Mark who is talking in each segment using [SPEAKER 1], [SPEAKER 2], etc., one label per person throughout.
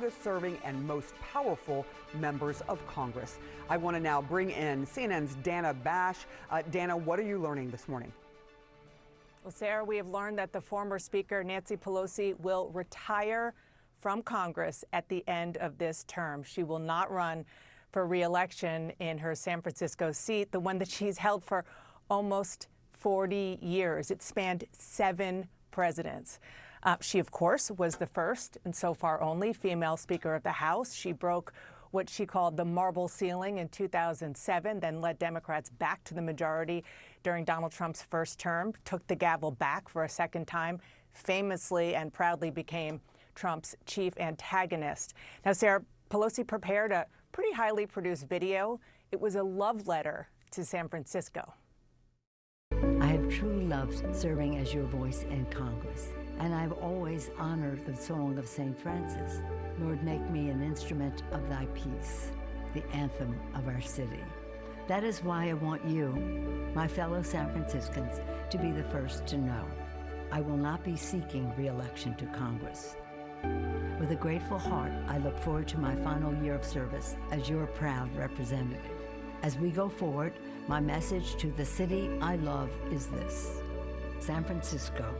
[SPEAKER 1] longest-serving and most powerful members of Congress. I want to now bring in CNN's Dana Bash. Dana, what are you learning this morning?
[SPEAKER 2] Well, Sarah, we have learned that the former Speaker, Nancy Pelosi, will retire from Congress at the end of this term. She will not run for re-election in her San Francisco seat, the one that she's held for almost 40 years. It spanned 7 presidents. She, of course, was the first and so far only female Speaker of the House. She broke what she called the marble ceiling in 2007, then led Democrats back to the majority during Donald Trump's first term, took the gavel back for a second time, famously and proudly became Trump's chief antagonist. Now, Sarah, Pelosi prepared a pretty highly produced video. It was a love letter to San Francisco.
[SPEAKER 3] I have truly loved serving as your voice in Congress, and I've always honored the song of St. Francis. Lord, make me an instrument of thy peace, the anthem of our city. That is why I want you, my fellow San Franciscans, to be the first to know. I will not be seeking re-election to Congress. With a grateful heart, I look forward to my final year of service as your proud representative. As we go forward, my message to the city I love is this: San Francisco,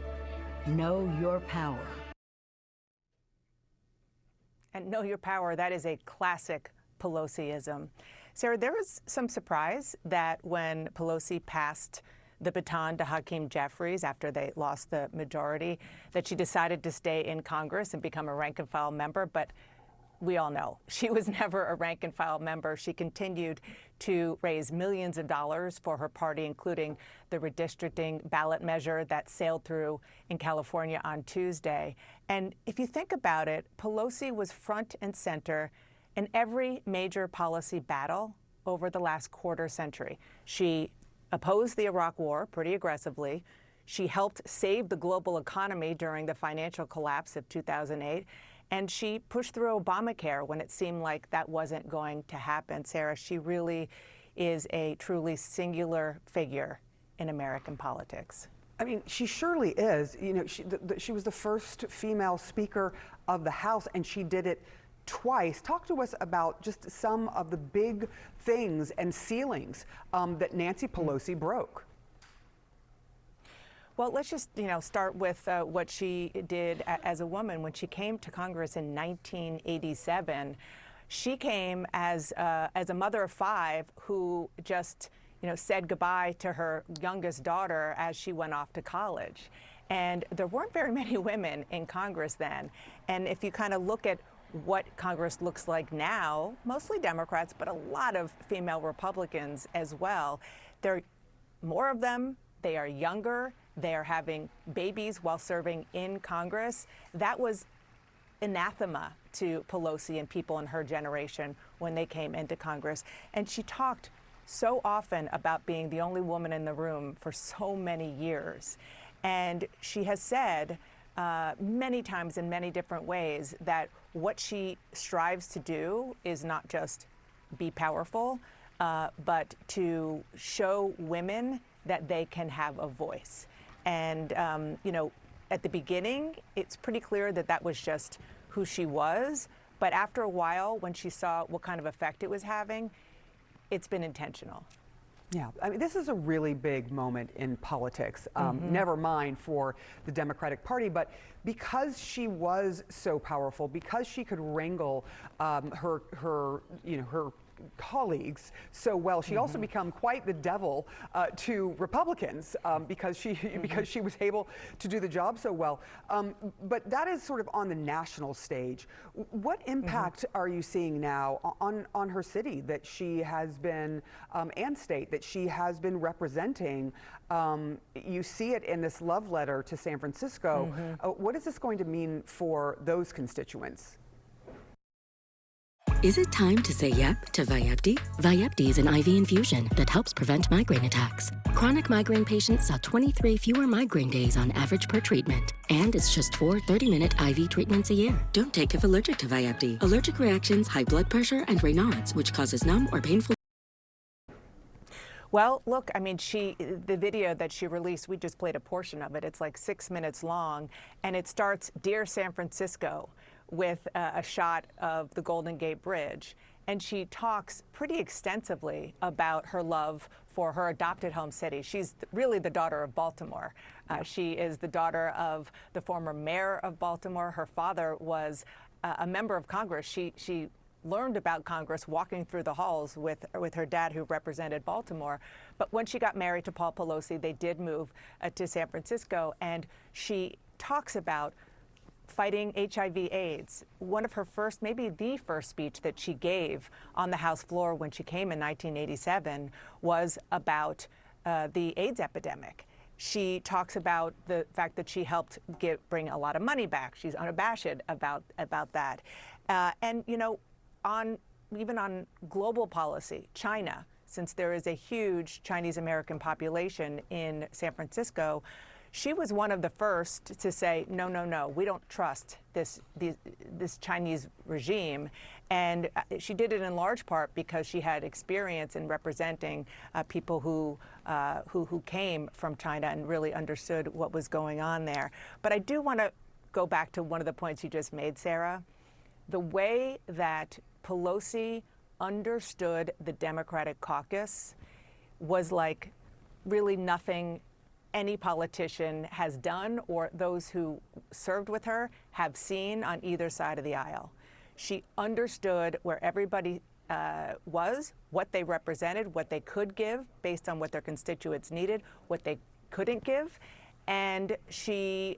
[SPEAKER 3] know your power.
[SPEAKER 2] And know your power, that is a classic Pelosiism. Sarah, there was some surprise that when Pelosi passed the baton to Hakeem Jeffries after they lost the majority, that she decided to stay in Congress and become a rank-and-file member. But we all know she was never a rank-and-file member. She continued to raise millions of dollars for her party, including the redistricting ballot measure that sailed through in California on Tuesday. And if you think about it, Pelosi was front and center in every major policy battle over the last quarter century. She opposed the Iraq War pretty aggressively. She helped save the global economy during the financial collapse of 2008. And she pushed through Obamacare when it seemed like that wasn't going to happen. Sarah, she really is a truly singular figure in American politics.
[SPEAKER 1] I mean, she surely is. You know, she was the first female Speaker of the House, and she did it twice. Talk to us about just some of the big things and ceilings that Nancy Pelosi broke.
[SPEAKER 2] Well, let's just, start with what she did as a woman. When she came to Congress in 1987, she came as a mother of 5 who just, said goodbye to her youngest daughter as she went off to college. And there weren't very many women in Congress then. And if you kind of look at what Congress looks like now, mostly Democrats, but a lot of female Republicans as well. There are more of them. They are younger. They are having babies while serving in Congress. That was anathema to Pelosi and people in her generation when they came into Congress. And she talked so often about being the only woman in the room for so many years. And she has said many times in many different ways that what she strives to do is not just be powerful, but to show women that they can have a voice. And, at the beginning, it's pretty clear that that was just who she was. But after a while, when she saw what kind of effect it was having, it's been intentional.
[SPEAKER 1] Yeah, I mean, this is a really big moment in politics, never mind for the Democratic Party, but because she was so powerful, because she could wrangle her colleagues so well, she also became quite the devil to Republicans because she was able to do the job so well. But that is sort of on the national stage. What impact are you seeing now on her city that she has been, and state that she has been representing? You see it in this love letter to San Francisco. What is this going to mean for those constituents?
[SPEAKER 4] Is it time to say yep to Vyepti? Vyepti is an IV infusion that helps prevent migraine attacks. Chronic migraine patients saw 23 fewer migraine days on average per treatment. And it's just 4 30-minute IV treatments a year. Don't take if allergic to Vyepti. Allergic reactions, high blood pressure, and Raynaud's, which causes numb or painful.
[SPEAKER 2] Well, look, I mean, the video that she released, we just played a portion of it. It's like 6 minutes long, and it starts, "Dear San Francisco," with a shot of the Golden Gate Bridge. And she talks pretty extensively about her love for her adopted home city. She's really the daughter of Baltimore. She is the daughter of the former mayor of Baltimore. Her father was a member of Congress. She learned about Congress walking through the halls with her dad, who represented Baltimore. But when she got married to Paul Pelosi, they did move to San Francisco. And she talks about fighting HIV/AIDS. One of her first, maybe the first speech that she gave on the House floor when she came in 1987 was about the AIDS epidemic. She talks about the fact that she helped bring a lot of money back. She's unabashed about that. And, you know, even on global policy, China, since there is a huge Chinese American population in San Francisco, she was one of the first to say, no, no, no, we don't trust this Chinese regime. And she did it in large part because she had experience in representing people who came from China and really understood what was going on there. But I do want to go back to one of the points you just made, Sarah. The way that Pelosi understood the Democratic caucus was like really nothing any politician has done or those who served with her have seen on either side of the aisle. She understood where everybody was, what they represented, what they could give based on what their constituents needed, what they couldn't give, and she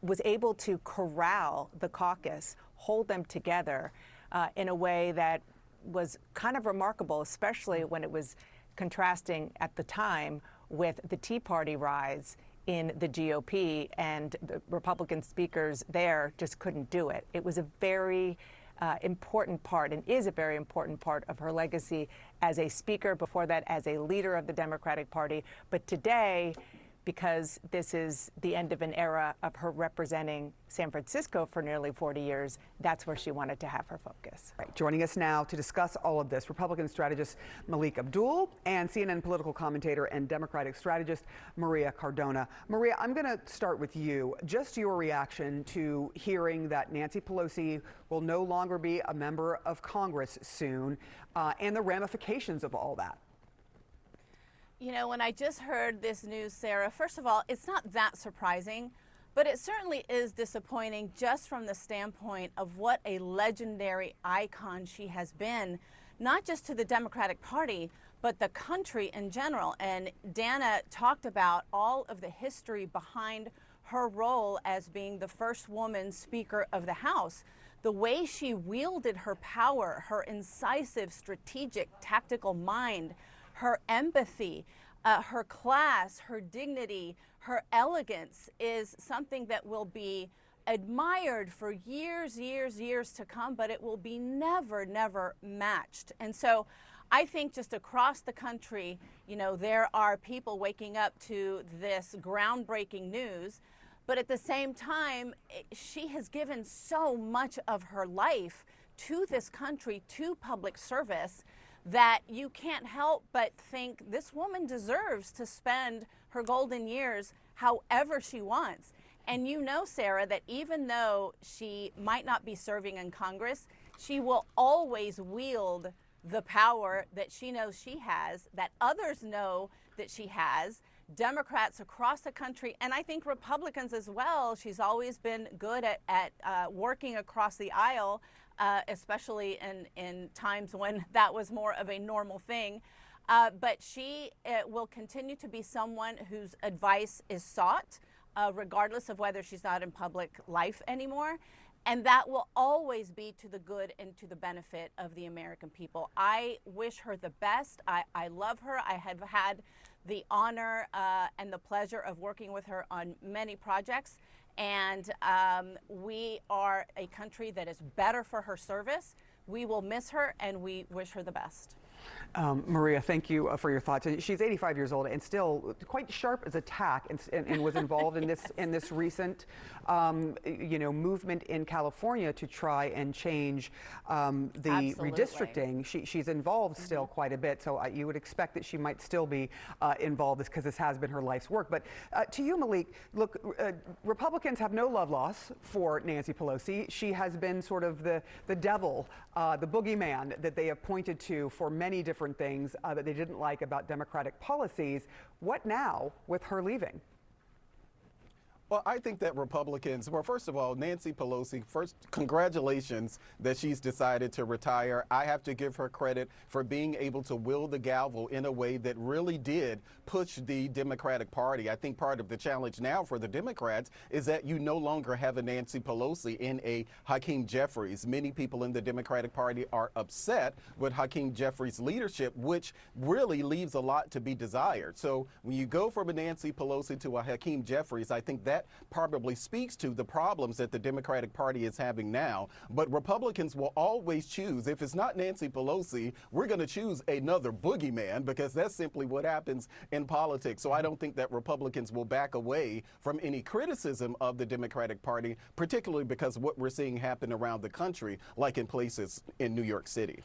[SPEAKER 2] was able to corral the caucus, hold them together in a way that was kind of remarkable, especially when it was contrasting at the time with the Tea Party rise in the GOP, and the Republican speakers there just couldn't do it. It was a very important part, and is a very important part of her legacy as a speaker, before that as a leader of the Democratic Party. But today, because this is the end of an era of her representing San Francisco for nearly 40 years, that's where she wanted to have her focus.
[SPEAKER 1] Right. Joining us now to discuss all of this, Republican strategist Malik Abdul and CNN political commentator and Democratic strategist Maria Cardona. Maria, I'm going to start with you. Just your reaction to hearing that Nancy Pelosi will no longer be a member of Congress soon, and the ramifications of all that.
[SPEAKER 5] You know, when I just heard this news, Sarah, first of all, it's not that surprising, but it certainly is disappointing just from the standpoint of what a legendary icon she has been, not just to the Democratic Party, but the country in general. And Dana talked about all of the history behind her role as being the first woman Speaker of the House. The way she wielded her power, her incisive, strategic, tactical mind, her empathy, her class, her dignity, her elegance is something that will be admired for years, years, years to come, but it will be never, never matched. And so I think just across the country, you know, there are people waking up to this groundbreaking news, but at the same time, she has given so much of her life to this country, to public service, that you can't help but think this woman deserves to spend her golden years however she wants. And you know, Sarah, that even though she might not be serving in Congress, she will always wield the power that she knows she has, that others know that she has, Democrats across the country, and I think Republicans as well. She's always been good at working across the aisle, especially in times when that was more of a normal thing. But she will continue to be someone whose advice is sought, regardless of whether she's not in public life anymore. And that will always be to the good and to the benefit of the American people. I wish her the best. I love her. I have had the honor and the pleasure of working with her on many projects. And we are a country that is better for her service. We will miss her, and we wish her the best.
[SPEAKER 1] Maria, thank you for your thoughts. And she's 85 years old and still quite sharp as a tack, and was involved in this recent, movement in California to try and change the
[SPEAKER 5] Absolutely.
[SPEAKER 1] redistricting. She's involved still quite a bit, so you would expect that she might still be involved because this has been her life's work. But to you, Malik, look, Republicans have no love loss for Nancy Pelosi. She has been sort of the devil, the boogeyman that they have pointed to for many different things that they didn't like about Democratic policies. What now with her leaving?
[SPEAKER 6] Well, I think that Republicans, well, first of all, Nancy Pelosi, first, congratulations that she's decided to retire. I have to give her credit for being able to wield the gavel in a way that really did push the Democratic Party. I think part of the challenge now for the Democrats is that you no longer have a Nancy Pelosi in a Hakeem Jeffries. Many people in the Democratic Party are upset with Hakeem Jeffries' leadership, which really leaves a lot to be desired. So when you go from a Nancy Pelosi to a Hakeem Jeffries, I think that probably speaks to the problems that the Democratic Party is having now. But Republicans will always choose, if it's not Nancy Pelosi, we're going to choose another boogeyman, because that's simply what happens in politics. So I don't think that Republicans will back away from any criticism of the Democratic Party, particularly because of what we're seeing happen around the country, like in places in New York City.